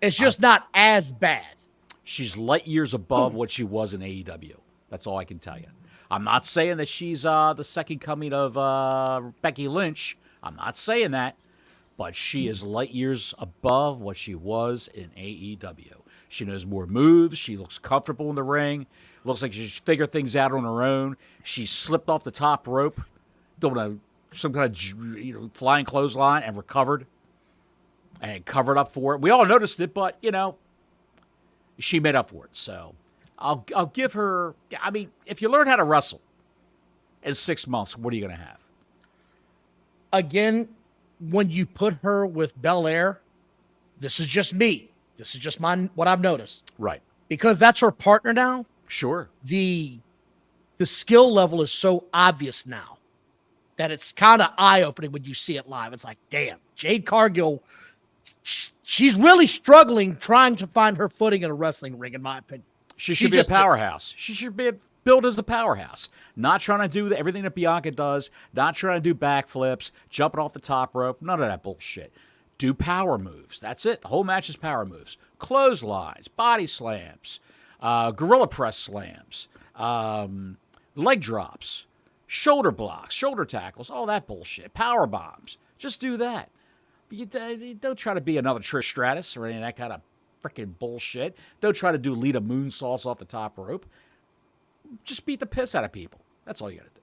It's just not as bad. She's light years above what she was in AEW. That's all I can tell you. I'm not saying that she's the second coming of Becky Lynch. I'm not saying that. But she is light years above what she was in AEW. She knows more moves. She looks comfortable in the ring. Looks like she's figured things out on her own. She slipped off the top rope, doing some kind of flying clothesline, and recovered and covered up for it. We all noticed it, but she made up for it. So I'll give her. I mean, if you learn how to wrestle in 6 months, what are you going to have? Again, when you put her with Belair, this is just me. This is just what I've noticed. Right. Because that's her partner now. Sure. The skill level is so obvious now that it's kind of eye-opening when you see it live. It's like, damn, Jade Cargill, she's really struggling trying to find her footing in a wrestling ring, in my opinion. She should be a powerhouse. She should be built as a powerhouse. Not trying to do everything that Bianca does. Not trying to do backflips, jumping off the top rope. None of that bullshit. Do power moves. That's it. The whole match is power moves. Clotheslines, body slams, gorilla press slams, leg drops, shoulder blocks, shoulder tackles, all that bullshit. Power bombs. Just do that. You don't try to be another Trish Stratus or any of that kind of freaking bullshit. Don't try to do Lita moonsaults off the top rope. Just beat the piss out of people. That's all you got to do.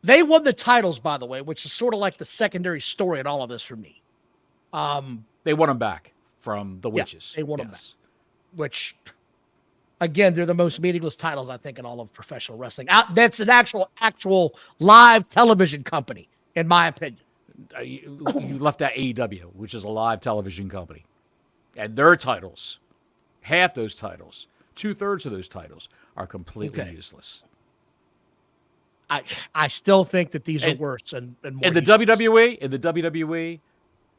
They won the titles, by the way, which is sort of like the secondary story in all of this for me. They won them back from the witches. They won them back. Which, again, they're the most meaningless titles, I think, in all of professional wrestling. That's an actual live television company, in my opinion. You left out AEW, which is a live television company. And their titles, half those titles, 2/3 of those titles are completely useless. I still think that these are worse and more in the useless. WWE,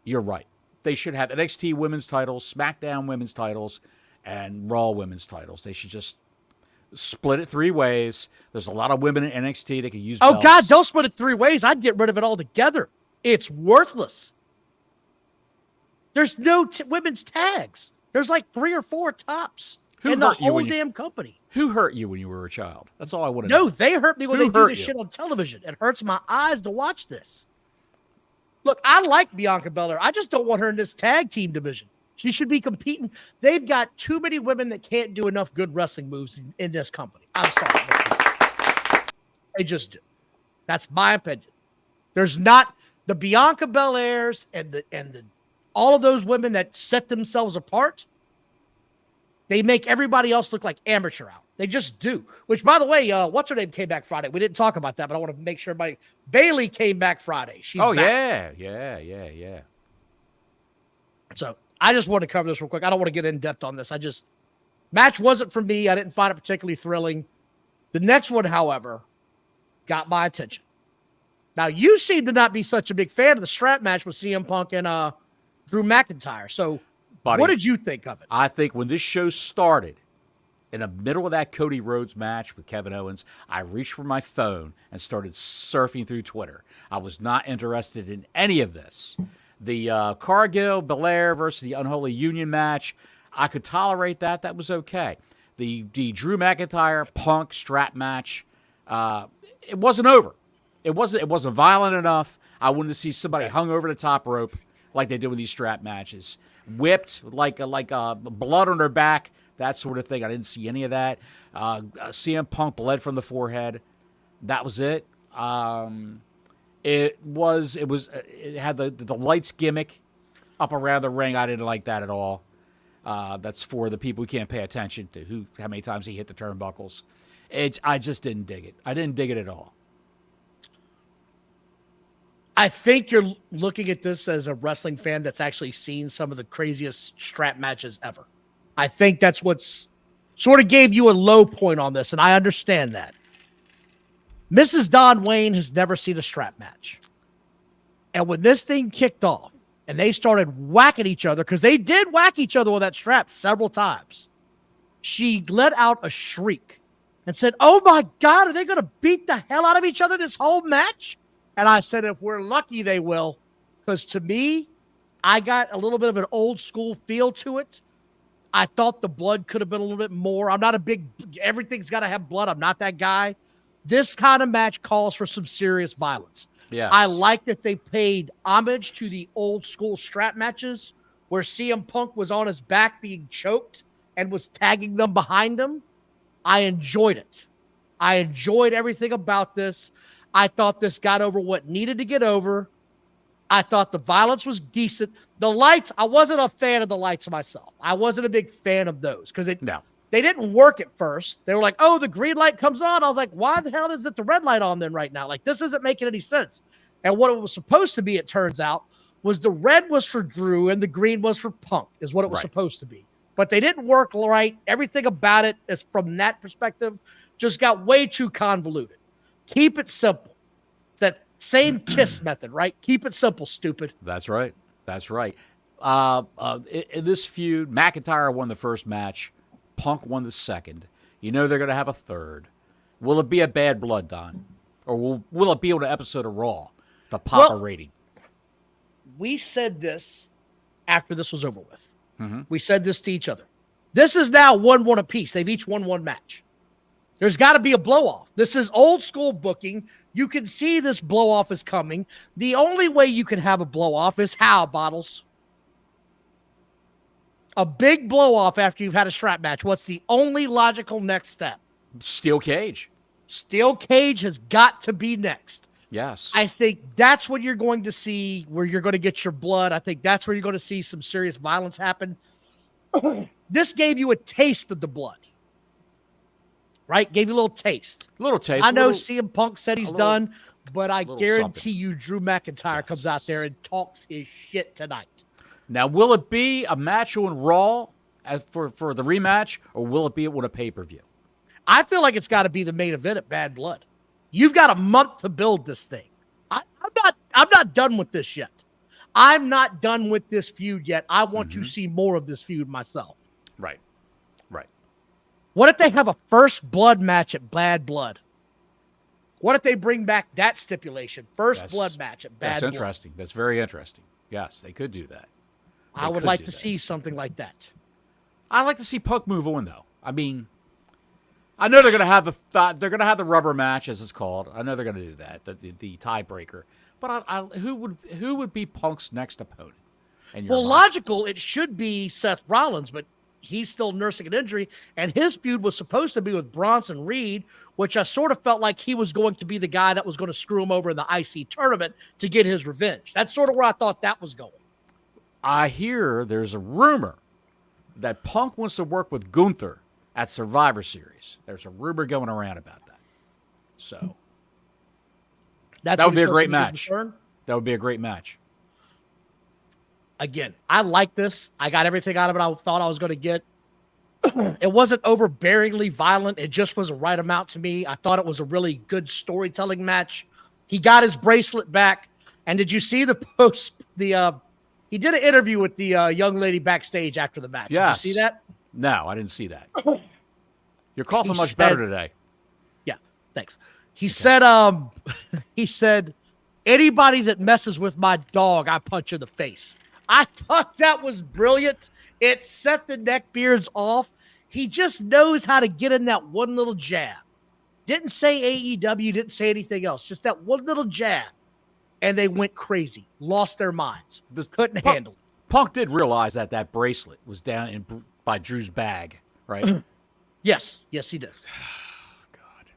you're right. They should have NXT women's titles, SmackDown women's titles, and Raw women's titles. They should just split it 3 ways. There's a lot of women in NXT that can use belts. Oh, God, don't split it 3 ways. I'd get rid of it altogether. It's worthless. There's no women's tags. There's like 3 or 4 tops in the whole damn company. Who hurt you when you were a child? That's all I want to know. No, they hurt me when they do this shit on television. It hurts my eyes to watch this. Look, I like Bianca Belair. I just don't want her in this tag team division. She should be competing. They've got too many women that can't do enough good wrestling moves in this company. I'm sorry. They just do. That's my opinion. There's not the Bianca Belairs and the all of those women that set themselves apart. They make everybody else look like amateur out. They just do. Which, by the way, what's her name came back Friday? We didn't talk about that, but I want to make sure Bailey came back Friday. She's back. Yeah. So I just want to cover this real quick. I don't want to get in depth on this. Match wasn't for me. I didn't find it particularly thrilling. The next one, however, got my attention. Now, you seem to not be such a big fan of the strap match with CM Punk and Drew McIntyre. So, Buddy, what did you think of it? I think when this show started, in the middle of that Cody Rhodes match with Kevin Owens, I reached for my phone and started surfing through Twitter. I was not interested in any of this. The Cargill, Belair versus the Unholy Union match, I could tolerate that. That was okay. The Drew McIntyre Punk strap match, it wasn't over. It wasn't violent enough. I wanted to see somebody hung over the top rope like they do in these strap matches, whipped like blood on their back, that sort of thing. I didn't see any of that. CM Punk bled from the forehead. That was it. It had the lights gimmick up around the ring. I didn't like that at all. That's for the people who can't pay attention to how many times he hit the turnbuckles. I just didn't dig it. I didn't dig it at all. I think you're looking at this as a wrestling fan that's actually seen some of the craziest strap matches ever. I think that's what's sort of gave you a low point on this, and I understand that. Mrs. Don Wayne has never seen a strap match. And when this thing kicked off and they started whacking each other, because they did whack each other with that strap several times, she let out a shriek and said, "Oh my God, are they going to beat the hell out of each other this whole match?" And I said, if we're lucky, they will. Because to me, I got a little bit of an old school feel to it. I thought the blood could have been a little bit more. I'm not a big, everything's got to have blood. I'm not that guy. This kind of match calls for some serious violence. Yes. I like that they paid homage to the old school strap matches where CM Punk was on his back being choked and was tagging them behind him. I enjoyed it. I enjoyed everything about this. I thought this got over what needed to get over. I thought the violence was decent. The lights, I wasn't a fan of the lights myself. I wasn't a big fan of those because they didn't work at first. They were like, oh, the green light comes on. I was like, why the hell is it the red light on then right now? Like, this isn't making any sense. And what it was supposed to be, it turns out, was the red was for Drew and the green was for Punk, is what it was supposed to be. But they didn't work right. Everything about it is from that perspective just got way too convoluted. Keep it simple. That same KISS method, right? Keep it simple, stupid. That's right. That's right. In this feud, McIntyre won the first match. Punk won the second. You know they're going to have a third. Will it be a Bad Blood, Don? Or will it be on an episode of Raw, the Papa rating? We said this after this was over with. Mm-hmm. We said this to each other. This is now 1-1 apiece. They've each won one match. There's got to be a blow-off. This is old school booking. You can see this blow-off is coming. The only way you can have a blow-off is how, Bottles? A big blow-off after you've had a strap match. What's the only logical next step? Steel cage. Steel cage has got to be next. Yes. I think that's what you're going to see, where you're going to get your blood. I think that's where you're going to see some serious violence happen. This gave you a taste of the blood. Right? Gave you a little taste. A little taste. I know CM Punk said he's done, but I guarantee something. you Drew McIntyre comes out there and talks his shit tonight. Now, will it be a match on Raw for the rematch, or will it be on a pay-per-view? I feel like it's got to be the main event at Bad Blood. You've got a month to build this thing. I'm not done with this yet. I'm not done with this feud yet. I want to see more of this feud myself. Right. Right. What if they have a first blood match at Bad Blood? What if they bring back that stipulation? First blood match at Bad Blood. That's interesting. That's very interesting. Yes, they could do that. I would like to see something like that. I'd like to see Punk move on, though. I mean, I know they're going to have the rubber match, as it's called. I know they're going to do that, the tiebreaker. But who would be Punk's next opponent? Well, logical, it should be Seth Rollins, but he's still nursing an injury, and his feud was supposed to be with Bronson Reed, which I sort of felt like he was going to be the guy that was going to screw him over in the IC tournament to get his revenge. That's sort of where I thought that was going. I hear there's a rumor that Punk wants to work with Gunther at Survivor Series. There's a rumor going around about that. So that would be a great match. That would be a great match. Again, I like this. I got everything out of it I thought I was going to get. It wasn't overbearingly violent. It just was a right amount to me. I thought it was a really good storytelling match. He got his bracelet back. And did you see the post? He did an interview with the young lady backstage after the match. Yes. Did you see that? No, I didn't see that. You're coughing much better today. Yeah, thanks. He said, he said, anybody that messes with my dog, I punch in the face. I thought that was brilliant. It set the neckbeards off. He just knows how to get in that one little jab. Didn't say AEW, didn't say anything else. Just that one little jab. And they went crazy. Lost their minds. Couldn't handle it. Punk did realize that that bracelet was down by Drew's bag, right? Yes. Yes, he did. God.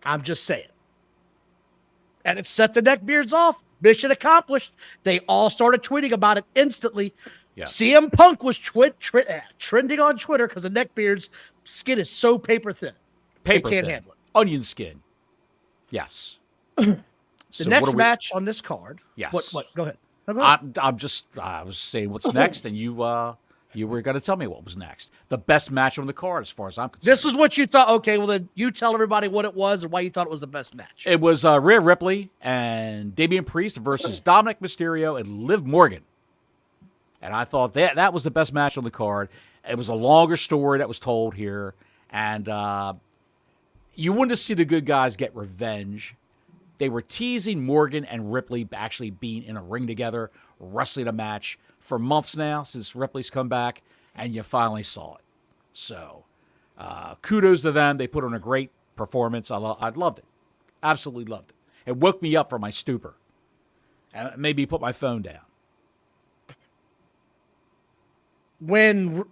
I'm just saying. And it set the neckbeards off. Mission accomplished. They all started tweeting about it instantly. Yes. CM Punk was trending on Twitter because the neckbeard's skin is so paper thin. Paper they can't thin. handle it. Onion skin. Yes. The So next match on this card. Yes. What? Go ahead. No, go ahead. I was saying what's next, and you were going to tell me what was next. The best match on the card, as far as I'm concerned. This is what you thought. Okay, well then you tell everybody what it was and why you thought it was the best match. It was Rhea Ripley and Damian Priest versus Dominic Mysterio and Liv Morgan. And I thought that was the best match on the card. It was a longer story that was told here. And you wanted to see the good guys get revenge. They were teasing Morgan and Ripley actually being in a ring together, wrestling a match for months now since Ripley's come back, and you finally saw it. So kudos to them. They put on a great performance. I loved it. Absolutely loved it. It woke me up from my stupor. And made me put my phone down. When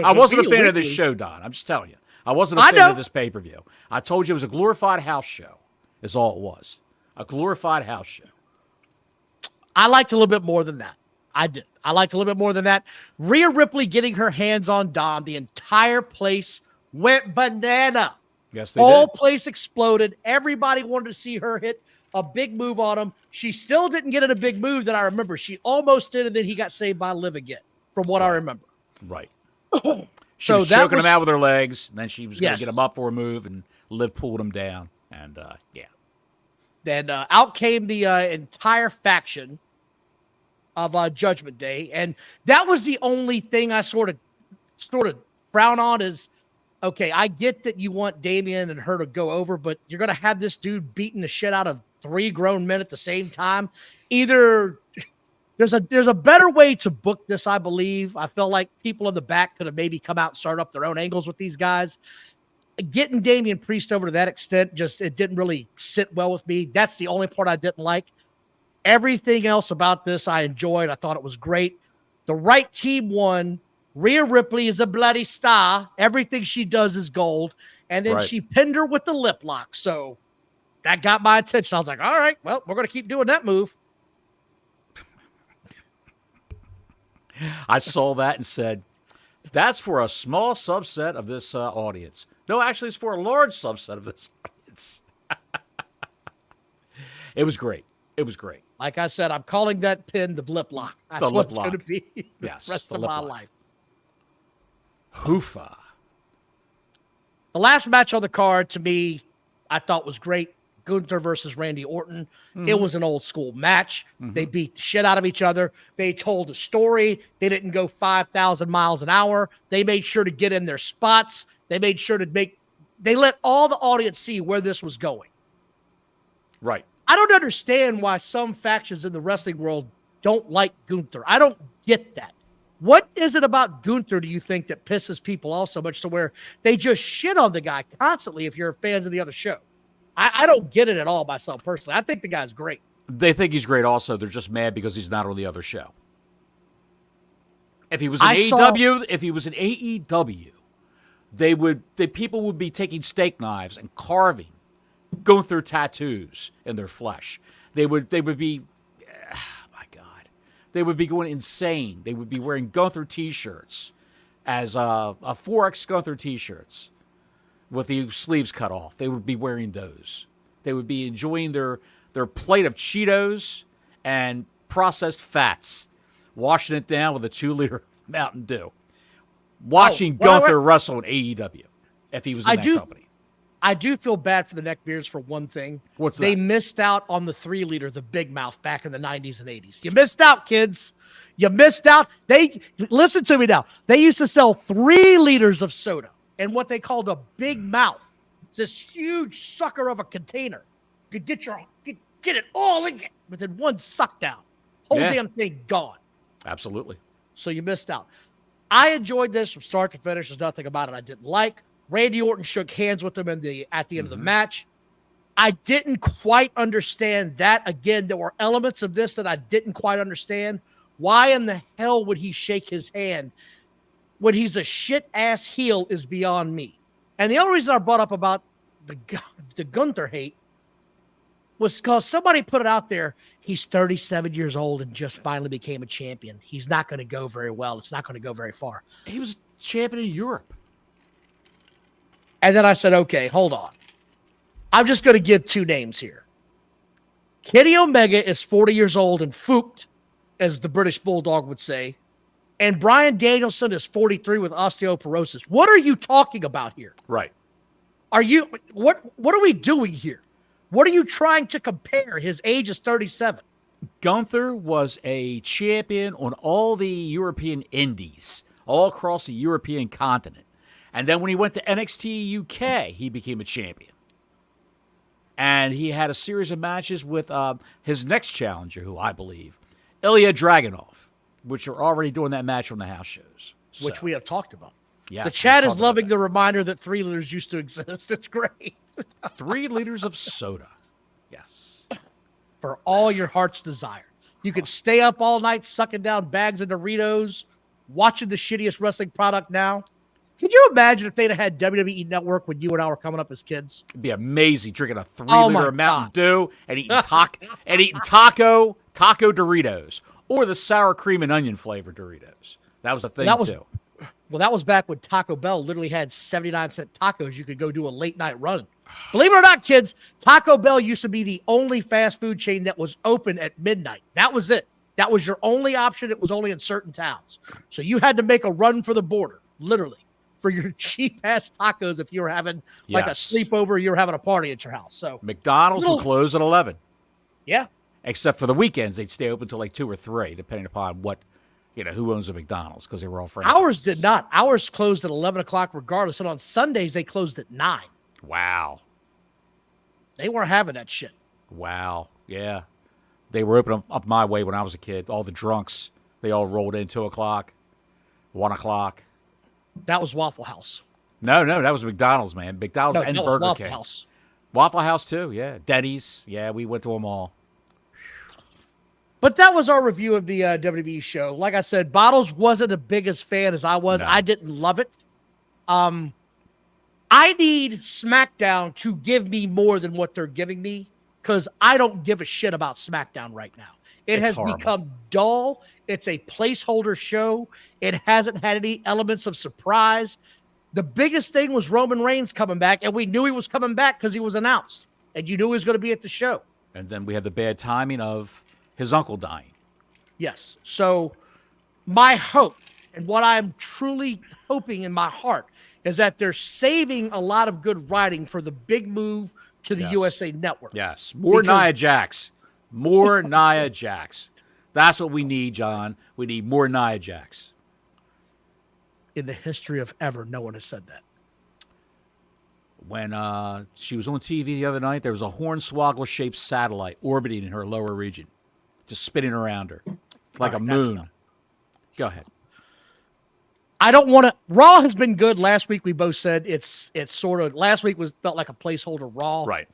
I wasn't a fan of this show, Don. I'm just telling you. I wasn't a fan of this pay-per-view. I told you it was a glorified house show, is all it was. A glorified house show. I liked a little bit more than that. I did. I liked a little bit more than that. Rhea Ripley getting her hands on Dom. The entire place went banana. Yes, they Whole did. place exploded. Everybody wanted to see her hit a big move on him. She still didn't get in a big move that I remember. She almost did, and then he got saved by Liv again, from what I remember. Right. She was choking him out with her legs, and then she was going to get him up for a move, and Liv pulled him down. And, yeah. Then out came the entire faction of Judgment Day. And that was the only thing I sort of frown on is, okay, I get that you want Damian and her to go over, but you're going to have this dude beating the shit out of 3 grown men at the same time. Either there's a better way to book this, I believe. I felt like people in the back could have maybe come out and started up their own angles with these guys. Getting Damian Priest over to that extent, it didn't really sit well with me. That's the only part I didn't like. Everything else about this I enjoyed. I thought it was great. The right team won. Rhea Ripley is a bloody star. Everything she does is gold. And then she pinned her with the lip lock. So that got my attention. I was like, all right, well, we're going to keep doing that move. I saw that and said, that's for a small subset of this audience. No, actually, it's for a large subset of this audience. It was great. It was great. Like I said, I'm calling that pin the lip lock. That's what it's going to be the rest of my life. Hoofa. The last match on the card, to me, I thought was great. Gunther versus Randy Orton. Mm-hmm. It was an old school match. Mm-hmm. They beat the shit out of each other. They told a story. They didn't go 5,000 miles an hour. They made sure to get in their spots. They made sure to they let all the audience see where this was going. Right. I don't understand why some factions in the wrestling world don't like Gunther. I don't get that. What is it about Gunther, do you think, that pisses people off so much to where they just shit on the guy constantly if you're fans of the other show? I don't get it at all myself personally. I think the guy's great. They think he's great also. They're just mad because he's not on the other show. If he was in AEW, people would be taking steak knives and carving, going through tattoos in their flesh. They would be, my God, they would be going insane. They would be wearing Gunther t-shirts as a 4X Gunther t-shirts with the sleeves cut off. They would be wearing those. They would be enjoying their plate of Cheetos and processed fats, washing it down with a 2-liter Mountain Dew. Watching well, Gunther wrestle in AEW, if he was in that company. I do feel bad for the neckbeards for one thing. What's that? They missed out on the 3-liter, the Big Mouth, back in the 90s and 80s. You missed out, kids. You missed out. Listen to me now. They used to sell 3 liters of soda and what they called a Big Mouth. It's this huge sucker of a container. You could get it all in, but then one suck down. Whole damn thing gone. Absolutely. So you missed out. I enjoyed this from start to finish. There's nothing about it I didn't like. Randy Orton shook hands with him at the end of the match. I didn't quite understand that. Again, there were elements of this that I didn't quite understand. Why in the hell would he shake his hand when he's a shit-ass heel is beyond me. And the only reason I brought up about the Gunther hate was because somebody put it out there. He's 37 years old and just finally became a champion. He's not going to go very well. It's not going to go very far. He was champion in Europe. And then I said, okay, hold on. I'm just going to give 2 names here. Kenny Omega is 40 years old and fooked, as the British Bulldog would say. And Bryan Danielson is 43 with osteoporosis. What are you talking about here? Right. What are we doing here? What are you trying to compare? His age is 37. Gunther was a champion on all the European indies, all across the European continent. And then when he went to NXT UK, he became a champion. And he had a series of matches with his next challenger, who I believe, Ilya Dragunov, which are already doing that match on the house shows. Which we have talked about. Yeah, the chat is loving the reminder that 3 liters used to exist. It's great. 3 liters of soda. Yes. For all your heart's desire. You could stay up all night sucking down bags of Doritos, watching the shittiest wrestling product now. Could you imagine if they'd have had WWE Network when you and I were coming up as kids? It'd be amazing drinking a 3-liter of Mountain Dew and eating taco Doritos or the sour cream and onion flavored Doritos. That was a thing too. Well, that was back when Taco Bell literally had 79-cent tacos. You could go do a late night run. Believe it or not, kids, Taco Bell used to be the only fast food chain that was open at midnight. That was it. That was your only option. It was only in certain towns. So you had to make a run for the border, literally, for your cheap-ass tacos if you were having like a sleepover, you were having a party at your house. So McDonald's would close at 11. Yeah. Except for the weekends, they'd stay open until like 2 or 3, depending upon what, who owns a McDonald's, because they were all franchises. Ours did not. Ours closed at 11 o'clock regardless. And on Sundays, they closed at 9. Wow. They weren't having that shit. Wow. Yeah. They were open up my way when I was a kid. All the drunks, they all rolled in 2 o'clock, 1 o'clock. That was Waffle House. No, that was McDonald's, man. McDonald's and Burger Waffle King. House. Waffle House, too, yeah. Denny's. Yeah, we went to them all. But that was our review of the WWE show. Like I said, Bottles wasn't the biggest fan as I was. No. I didn't love it. I need SmackDown to give me more than what they're giving me because I don't give a shit about SmackDown right now. It has become dull. It's a placeholder show. It hasn't had any elements of surprise. The biggest thing was Roman Reigns coming back, and we knew he was coming back because he was announced, and you knew he was going to be at the show. And then we had the bad timing of his uncle dying. Yes. So my hope, and what I'm truly hoping in my heart, is that they're saving a lot of good writing for the big move to the USA Network. Yes. More Nia Jax. More Nia Jax. That's what we need, John. We need more Nia Jax. In the history of ever, no one has said that. When she was on TV the other night, there was a hornswoggle-shaped satellite orbiting in her lower region, just spinning around her. It's like a moon. Go ahead. I don't want to. Raw has been good. Last week we both said it's sort of. Last week felt like a placeholder Raw. Right.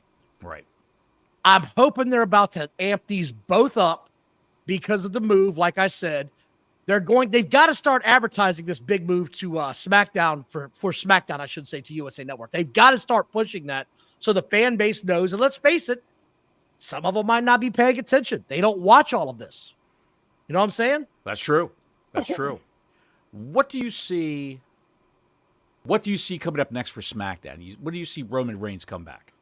I'm hoping they're about to amp these both up because of the move. Like I said, they've got to start advertising this big move to SmackDown for SmackDown, I should say, to USA Network. They've got to start pushing that so the fan base knows. And let's face it, some of them might not be paying attention. They don't watch all of this. You know what I'm saying? That's true. What do you see coming up next for SmackDown? When do you see Roman Reigns come back?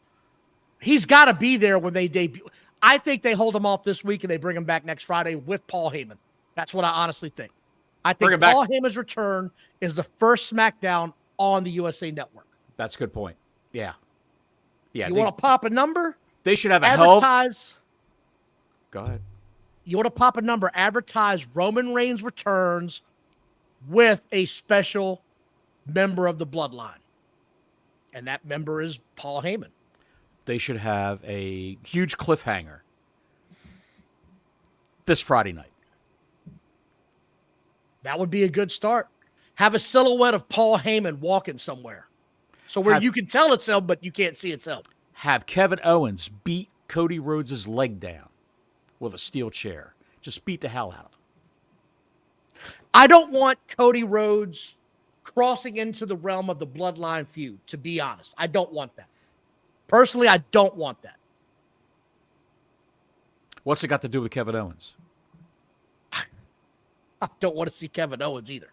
He's got to be there when they debut. I think they hold him off this week and they bring him back next Friday with Paul Heyman. That's what I honestly think. I think Paul Heyman's return is the first SmackDown on the USA Network. That's a good point. Yeah. Yeah. You want to pop a number? They should have a advertise. Go ahead. You want to pop a number? Advertise Roman Reigns returns with a special member of the Bloodline, and that member is Paul Heyman. They should have a huge cliffhanger this Friday night. That would be a good start. Have a silhouette of Paul Heyman walking somewhere, so where you can tell it's him, but you can't see it's him. Have Kevin Owens beat Cody Rhodes' leg down with a steel chair. Just beat the hell out of him. I don't want Cody Rhodes crossing into the realm of the Bloodline feud, to be honest. I don't want that. Personally, I don't want that. What's it got to do with Kevin Owens? I don't want to see Kevin Owens either.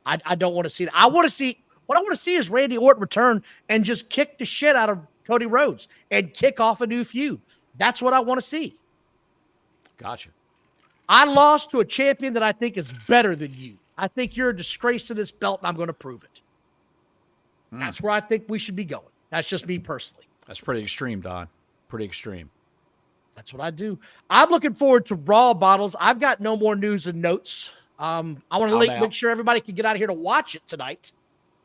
I don't want to see that. What I want to see is Randy Orton return and just kick the shit out of Cody Rhodes and kick off a new feud. That's what I want to see. Gotcha. I lost to a champion that I think is better than you. I think you're a disgrace to this belt, and I'm going to prove it. That's where I think we should be going. That's just me personally. That's pretty extreme, Don. Pretty extreme. That's what I do. I'm looking forward to Raw, Bottles. I've got no more news and notes. I want to make sure everybody can get out of here to watch it tonight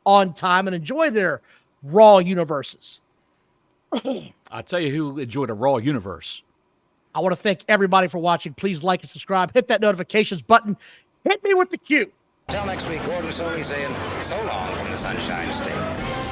on time and enjoy their Raw universes. I'll tell you who enjoyed a Raw universe. I want to thank everybody for watching. Please like and subscribe. Hit that notifications button. Hit me with the cue. Till next week, Gordon Soley saying so long from the Sunshine State.